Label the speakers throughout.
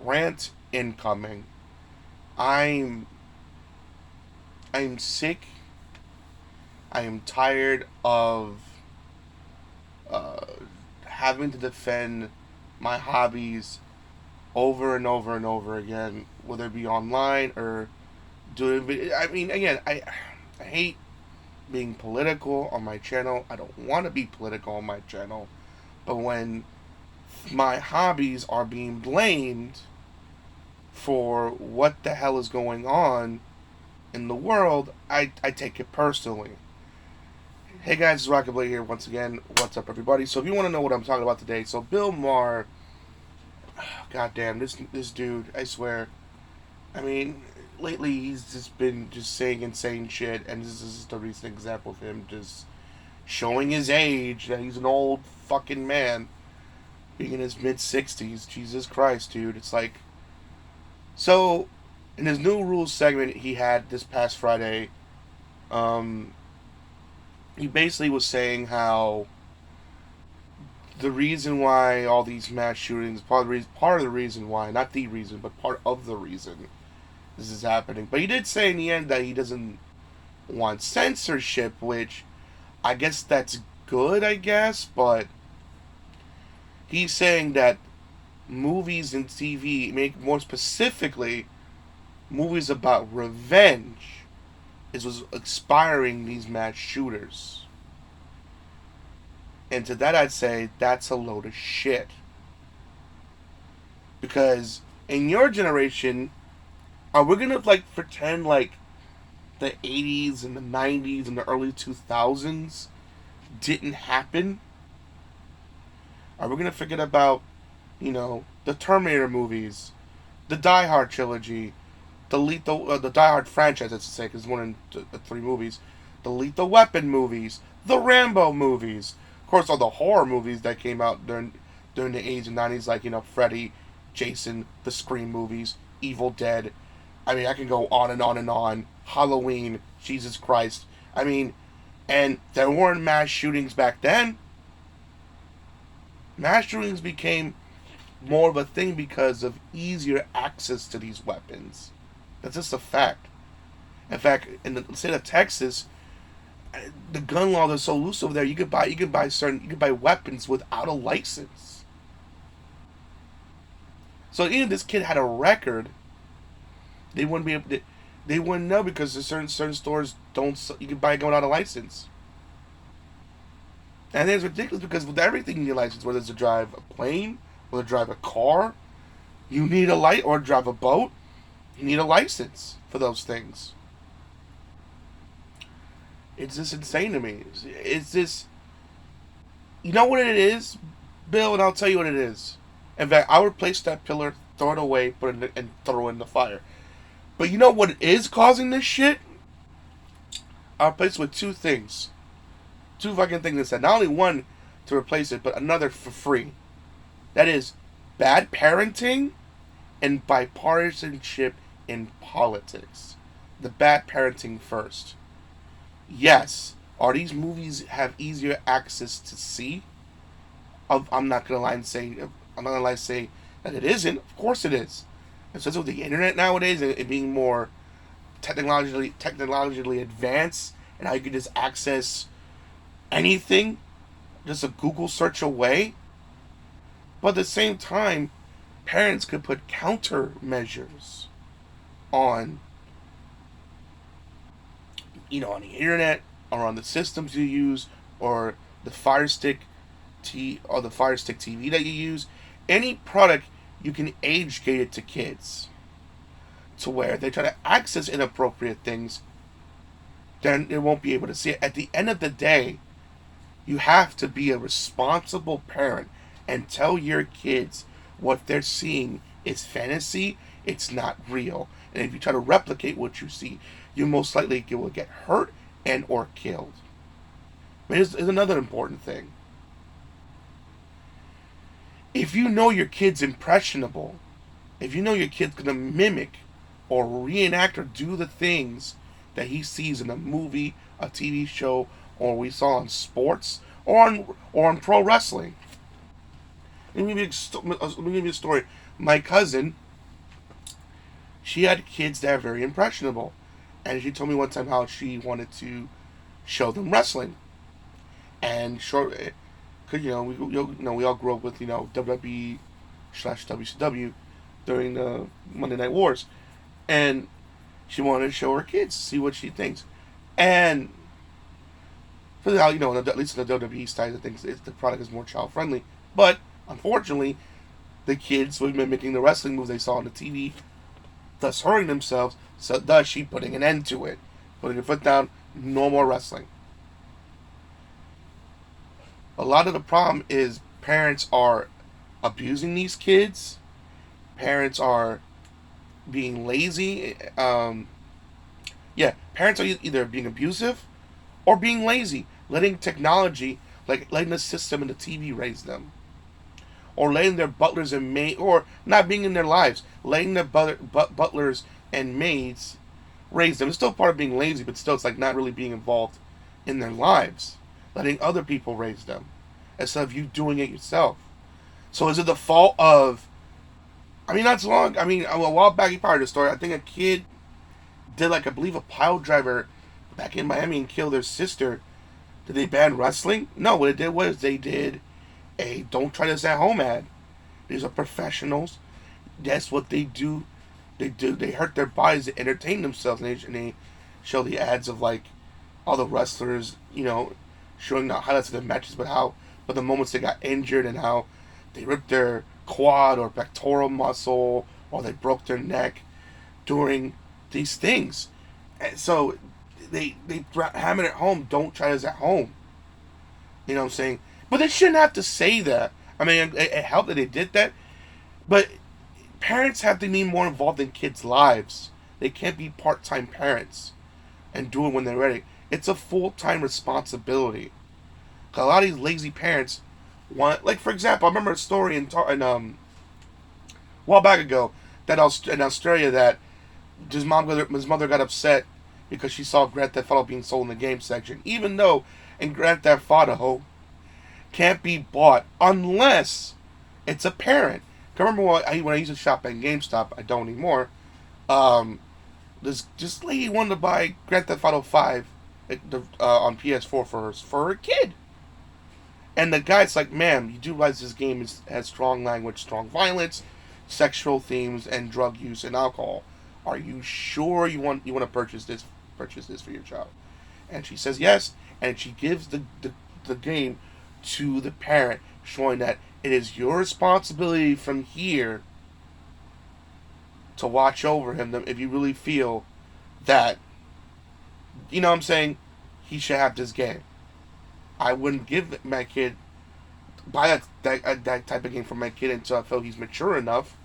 Speaker 1: Rant incoming. I'm I'm sick. I am tired of uh, having to defend my hobbies over and over and over again, whether it be online or doing. I mean, again, I hate being political on my channel. I don't want to be political on my channel, but when my hobbies are being blamed for what the hell is going on in the world, I take it personally. Hey guys, it's Rockingtheblade here once again. What's up, everybody? So if you want to know what I'm talking about today, so Bill Maher, goddamn, this dude, I swear. I mean, lately he's just been just saying insane shit, and this is just a recent example of him just showing his age, that he's an old fucking man, being in his mid-60s. Jesus Christ, dude. It's like, so in his new rules segment he had this past Friday, um, he basically was saying how the reason why all these mass shootings, part of the reason why, not the reason, but part of the reason this is happening. But he did say in the end that he doesn't want censorship, which I guess that's good, I guess, but he's saying that movies and TV, make more specifically movies about revenge, is what's inspiring these mass shooters. And to that I'd say that's a load of shit. Because in your generation, are we gonna like pretend like the 80s and the 90s and the early 2000s didn't happen? Are we gonna forget about, the Terminator movies, the Die Hard trilogy, the Die Hard franchise, let's say, because it's one in the three movies, the Lethal Weapon movies, the Rambo movies, of course, all the horror movies that came out during the 80s and 90s, like Freddy, Jason, the Scream movies, Evil Dead. I mean, I can go on and on and on. Halloween, Jesus Christ. I mean, and there weren't mass shootings back then. Mass shootings became more of a thing because of easier access to these weapons. That's just a fact. In fact, in the state of Texas, the gun laws are so loose over there. You could buy weapons without a license. So even if this kid had a record, they wouldn't be able to, they wouldn't know, because there's certain stores don't, you can buy a gun without a license. And it's ridiculous because with everything you need a license, whether it's to drive a plane, whether to drive a car, you need a light, or drive a boat, you need a license for those things. It's just insane to me. It's just, you know what it is, Bill, and I'll tell you what it is. In fact, I would replace that pillar, throw it away, and throw it in the fire. But you know what is causing this shit? I'll replace it with two things. Two fucking things instead. Not only one to replace it, but another for free. That is bad parenting and bipartisanship in politics. The bad parenting first. Yes, are these movies have easier access to see? I'm not gonna lie and say that it isn't. Of course it is. Especially with the internet nowadays, it being more technologically advanced, and how you can just access anything, just a Google search away. But at the same time, parents could put countermeasures on, on the internet, or on the systems you use, or the Fire Stick or the Fire Stick TV that you use. Any product, you can age gate it to kids, to where they try to access inappropriate things, then they won't be able to see it. At the end of the day, you have to be a responsible parent and tell your kids what they're seeing is fantasy, it's not real. And if you try to replicate what you see, you most likely will get hurt and or killed. But here's another important thing. If you know your kid's impressionable, if you know your kid's going to mimic or reenact or do the things that he sees in a movie, a TV show, or we saw on sports, or on pro wrestling. Let me give you a story. My cousin, she had kids that are very impressionable, and she told me one time how she wanted to show them wrestling, and short, cause we all grew up with WWE/WCW during the Monday Night Wars, and she wanted to show her kids, see what she thinks, and for the at least in the WWE side of things, the product is more child friendly, but unfortunately, the kids were mimicking the wrestling moves they saw on the TV, thus hurting themselves. So thus she putting an end to it, putting her foot down, no more wrestling. A lot of the problem is parents are abusing these kids. Parents are being lazy. Parents are either being abusive or being lazy, letting technology, like letting the system and the TV raise them, or letting their butlers and maids, or not being in their lives, letting their butlers and maids raise them. It's still part of being lazy, but still it's like not really being involved in their lives, letting other people raise them instead of you doing it yourself. So is it the fault of? I mean, not so long. I mean, a while back, you probably heard the story. I think a kid did I believe a pile driver back in Miami and killed their sister. Did they ban wrestling? No, what it did was they did a "don't try this at home" ad. These are professionals. That's what they do. They hurt their bodies to entertain themselves, and they show the ads of all the wrestlers, showing not highlights of their matches, but the moments they got injured and how they ripped their quad or pectoral muscle or they broke their neck during these things. And so they hammer it home. Don't try this at home. You know what I'm saying? But they shouldn't have to say that. I mean, it helped that they did that. But parents have to be more involved in kids' lives. They can't be part-time parents and do it when they're ready. It's a full-time responsibility. A lot of these lazy parents want, for example, I remember a story a while back ago that in Australia that his mother got upset because she saw Grand Theft Auto being sold in the game section, even though in Grand Theft Auto can't be bought unless it's a parent. I remember when I used to shop at GameStop, I don't anymore. This lady wanted to buy Grand Theft Auto 5 on PS4 for her kid. And the guy's like, "Ma'am, you do realize this game has strong language, strong violence, sexual themes, and drug use and alcohol. Are you sure you want to purchase this for your child?" And she says yes, and she gives the game to the parent, showing that it is your responsibility from here to watch over him if you really feel that, you know what I'm saying, he should have this game. I wouldn't give my kid, buy that type of game for my kid until I felt he's mature enough.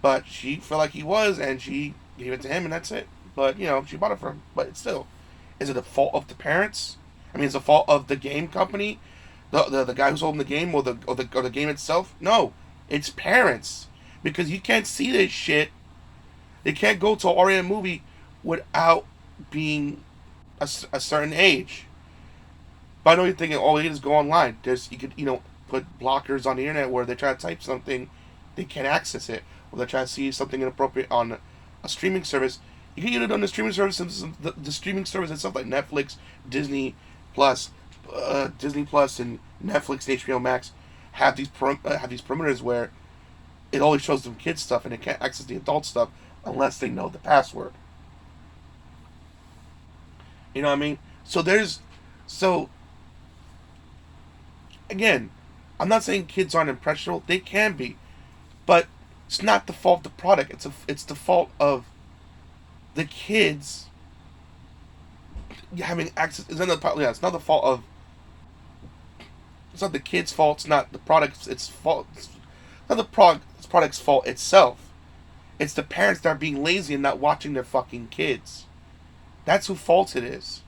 Speaker 1: But she felt like he was, and she gave it to him, and that's it. But, she bought it for him. But it's still, is it the fault of the parents? I mean, is it the fault of the game company? The guy who's holding the game, or the game itself? No, it's parents. Because you can't see this shit. They can't go to an R-rated movie without being a certain age. But I know you're thinking, oh, you just go online. You could, put blockers on the internet where they try to type something, they can't access it. Or they try to see something inappropriate on a streaming service. You can get it on the streaming service, the streaming service and stuff like Netflix, Disney Plus, and Netflix and HBO Max have these perimeters where it only shows them kids stuff and they can't access the adult stuff unless they know the password. You know what I mean? So again, I'm not saying kids aren't impressionable. They can be, but it's not the fault of the product. It's the fault of the kids having access. It's not the fault of. It's not the kid's fault. It's not the product's fault. It's not the product's fault itself. It's the parents that are being lazy and not watching their fucking kids. That's whose fault it is.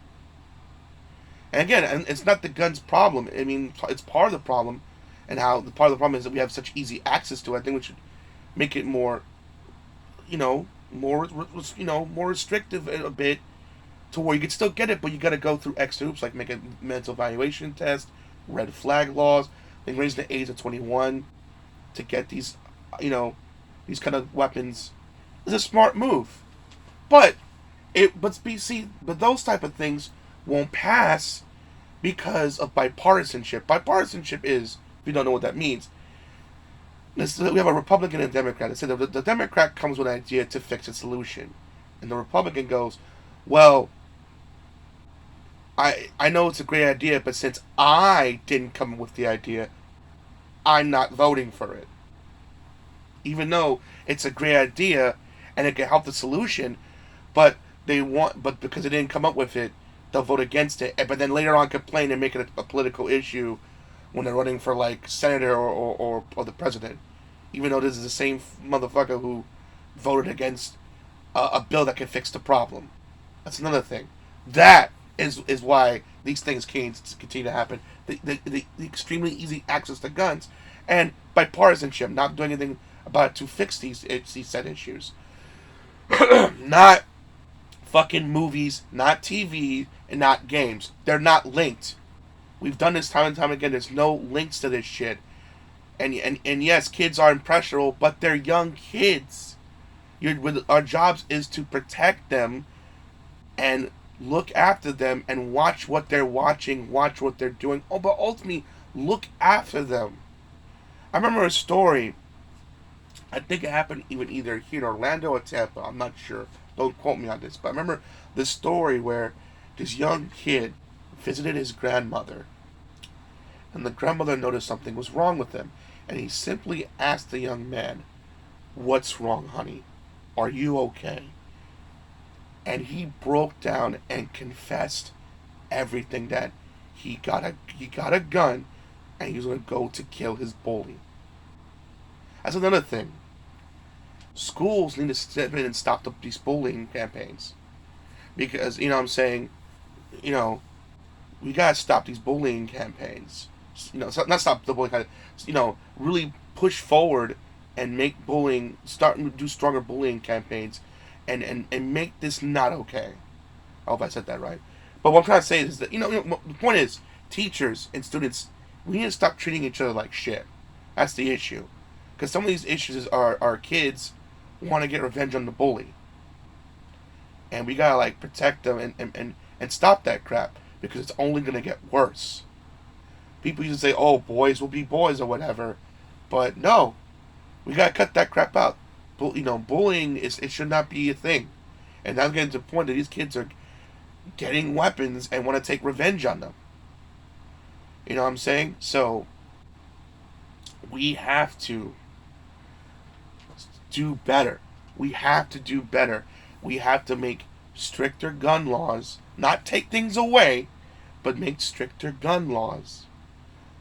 Speaker 1: And again, it's not the gun's problem. I mean, it's part of the problem, and how the part of the problem is that we have such easy access to it. I think we should make it more, more restrictive a bit, to where you can still get it, but you got to go through extra hoops, like make a mental evaluation test, red flag laws, then raise the age to 21 to get these, these kind of weapons is a smart move. But but those type of things won't pass because of bipartisanship. Bipartisanship is, if you don't know what that means, we have a Republican and a Democrat. They say the Democrat comes with an idea to fix a solution, and the Republican goes, "Well, I know it's a great idea, but since I didn't come up with the idea, I'm not voting for it." Even though it's a great idea and it can help the solution, but but because they didn't come up with it, they'll vote against it. But then later on complain and make it a political issue when they're running for like senator or the president, even though this is the same motherfucker who voted against a bill that can fix the problem. That's another thing. That is why these things can continue to happen. The extremely easy access to guns and bipartisanship, not doing anything about it to fix these said issues. Not fucking movies, not TV, and not games. They're not linked. We've done this time and time again. There's no links to this shit. And yes, kids are impressionable, but they're young kids. Our jobs is to protect them and look after them and watch what they're watching, watch what they're doing. Oh, but ultimately, look after them. I remember a story. I think it happened either here in Orlando or Tampa. I'm not sure. Don't quote me on this. But I remember this story where this young kid visited his grandmother. And the grandmother noticed something was wrong with him. And he simply asked the young man, "What's wrong, honey? Are you okay?" And he broke down and confessed everything, that he got a gun and he was going to go to kill his bully. That's another thing. Schools need to step in and stop these bullying campaigns. Because, you know what I'm saying, you know, we got to stop these bullying campaigns. You know, not stop the bullying, you know, really push forward and make bullying, start to do stronger bullying campaigns and make this not okay. I hope I said that right. But what I'm trying to say is that, you know the point is, teachers and students, we need to stop treating each other like shit. That's the issue. Because some of these issues are kids want to get revenge on the bully. And we gotta like protect them and stop that crap, because it's only gonna get worse. People used to say, "Oh, boys will be boys" or whatever, but no, we gotta cut that crap out. You know, bullying it should not be a thing. And now I'm getting to the point that these kids are getting weapons and want to take revenge on them. You know what I'm saying? So we have to do better. We have to do better. We have to make stricter gun laws, not take things away, but make stricter gun laws.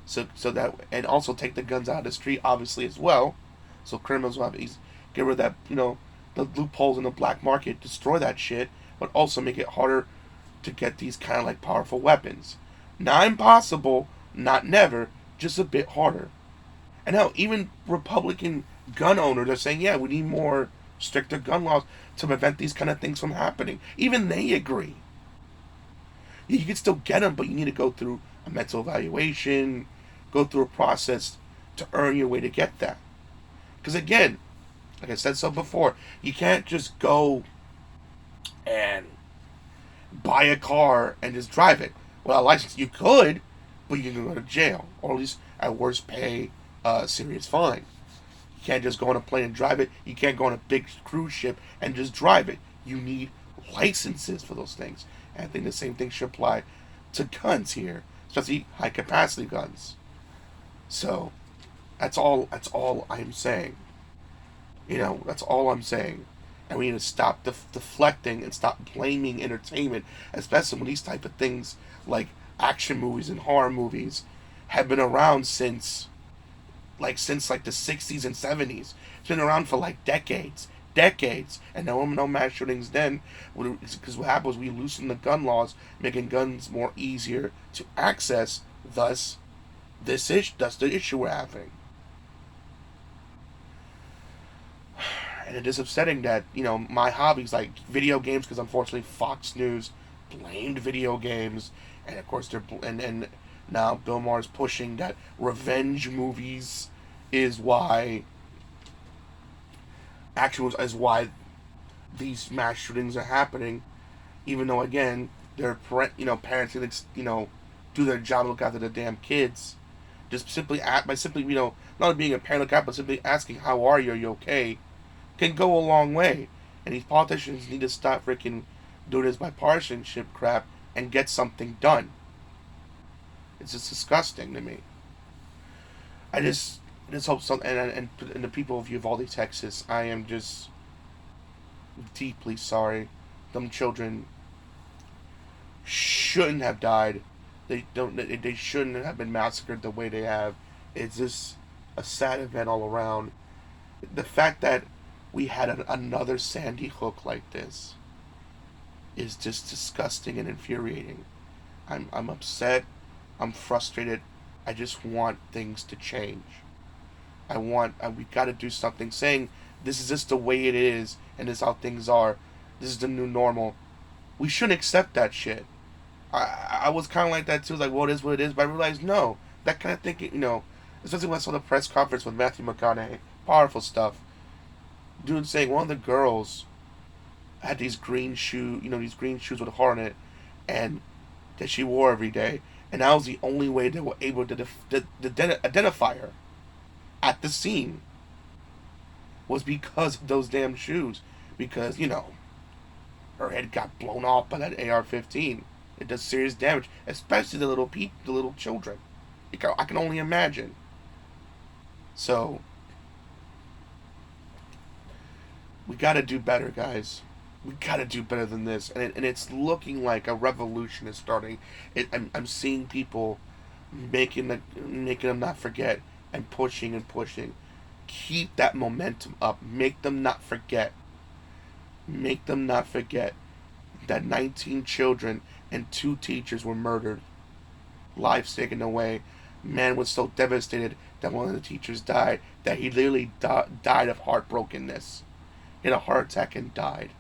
Speaker 1: So that, and also take the guns out of the street, obviously, as well. So criminals will have get rid of that, you know, the loopholes in the black market, destroy that shit, but also make it harder to get these kind of like powerful weapons. Not impossible, not never, just a bit harder. And now even Republican gun owners are saying, yeah, we need more stricter gun laws to prevent these kind of things from happening. Even they agree. You can still get them, but you need to go through a mental evaluation, go through a process to earn your way to get that. Because again, like I said so before, you can't just go and buy a car and just drive it without a license. You could, but you can go to jail, or at least at worst pay a serious fine. You can't just go on a plane and drive it. You can't go on a big cruise ship and just drive it. You need licenses for those things. And I think the same thing should apply to guns here, especially high capacity guns. So that's all I'm saying. You know, that's all I'm saying. And we need to stop deflecting and stop blaming entertainment, especially when these type of things like action movies and horror movies have been around since the 60s and 70s. It's been around for like decades, and no mass shootings then, because what happened was we loosened the gun laws, making guns more easier to access. Thus, that's the issue we're having. And it is upsetting that, you know, my hobbies like video games, because unfortunately Fox News blamed video games, and of course and now Bill Maher is pushing that revenge movies is why these mass shootings are happening, even though again their parents can do their job and look after the damn kids. Just simply by simply not being a parent look out, but simply asking how are you, are you okay, can go a long way. And these politicians need to stop freaking doing this bipartisanship crap and get something done. It's just disgusting to me. I just hope some and the people of Uvalde, Texas. I am just deeply sorry. Them children shouldn't have died. They don't. They shouldn't have been massacred the way they have. It's just a sad event all around. The fact that we had another Sandy Hook like this is just disgusting and infuriating. I'm upset. I'm frustrated. I just want things to change. We got to do something. Saying this is just the way it is and this is how things are. This is the new normal. We shouldn't accept that shit. I was kind of like that too. Like, well, it is what it is. But I realized no, that kind of thinking, especially when I saw the press conference with Matthew McConaughey, powerful stuff. Dude saying one of the girls had these green these green shoes with a heart on it, and that she wore every day, and that was the only way they were able to identify her at the scene was because of those damn shoes. Because her head got blown off by that AR-15. It does serious damage, especially the little children. I can only imagine. So we got to do better, guys. We got to do better than this, and it's looking like a revolution is starting. I'm seeing people making them not forget and pushing and pushing. Keep that momentum up. Make them not forget. Make them not forget that 19 children and 2 teachers were murdered. Lives taken away. Man was so devastated that one of the teachers died that he literally died of heartbrokenness. He had a heart attack and died.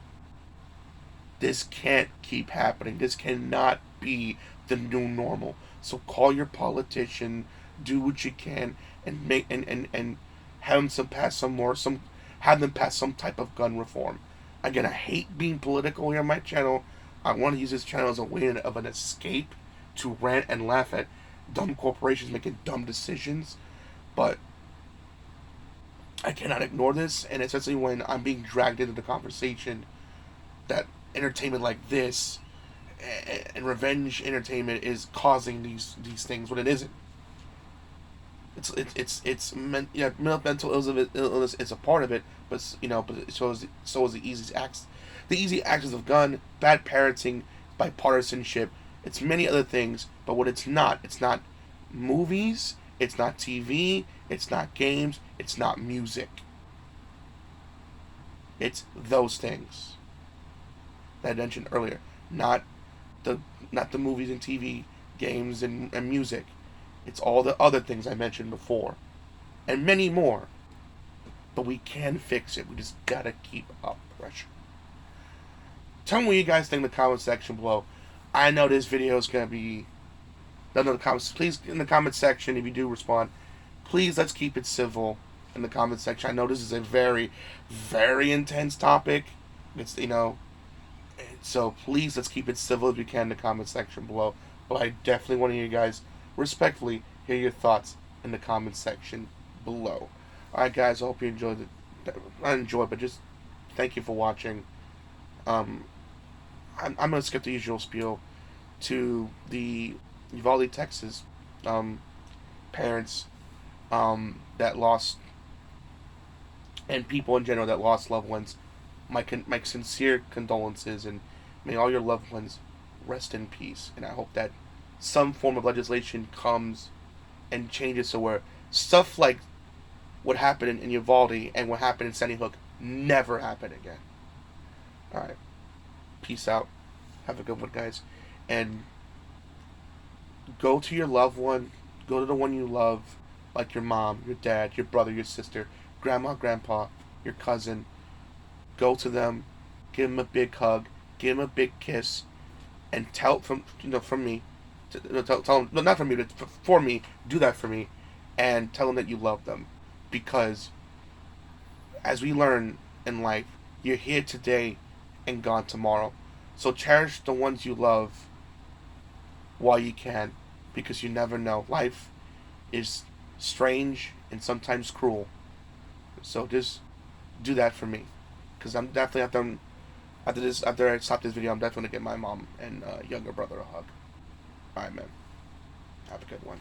Speaker 1: This can't keep happening. This cannot be the new normal. So call your politician, do what you can, and make and have them pass some type of gun reform. Again, I hate being political here on my channel. I want to use this channel as a way of an escape to rant and laugh at dumb corporations making dumb decisions. But I cannot ignore this, and especially when I'm being dragged into the conversation that entertainment like this and revenge entertainment is causing these things when it isn't. Mental illness is a part of it, but so is the easy actions of gun, bad parenting, bipartisanship. It's many other things, but what it's not movies, it's not TV, it's not games, it's not music. It's those things that I mentioned earlier, not the movies and TV, games and music. It's all the other things I mentioned before, and many more. But we can fix it. We just gotta keep up pressure. Tell me what you guys think in the comment section below. I know this video is gonna be done in the comments. Please, in the comment section, if you do respond, please let's keep it civil in the comment section. I know this is a very, very intense topic. It's so please let's keep it civil if you can in the comment section below. But I definitely want to hear you guys respectfully hear your thoughts in the comment section below. Alright guys, I hope you enjoyed it. Not enjoyed, but just thank you for watching. I'm gonna skip the usual spiel to the Uvalde, Texas parents that lost, and people in general that lost loved ones. My sincere condolences, and may all your loved ones rest in peace. And I hope that some form of legislation comes and changes so where stuff like what happened in Uvalde and what happened in Sandy Hook never happen again. Alright. Peace out. Have a good one, guys. And go to your loved one. Go to the one you love. Like your mom, your dad, your brother, your sister, grandma, grandpa, your cousin. Go to them. Give them a big hug. Give them a big kiss. And tell from me. Tell them, no, not from me, but for me, do that for me, and tell them that you love them, because as we learn in life, You're here today and gone tomorrow. So cherish the ones you love while you can, because you never know. Life is strange and sometimes cruel. So just do that for me, because I'm definitely after I stop this video, I'm definitely gonna get my mom and younger brother a hug. All right, man. Have a good one.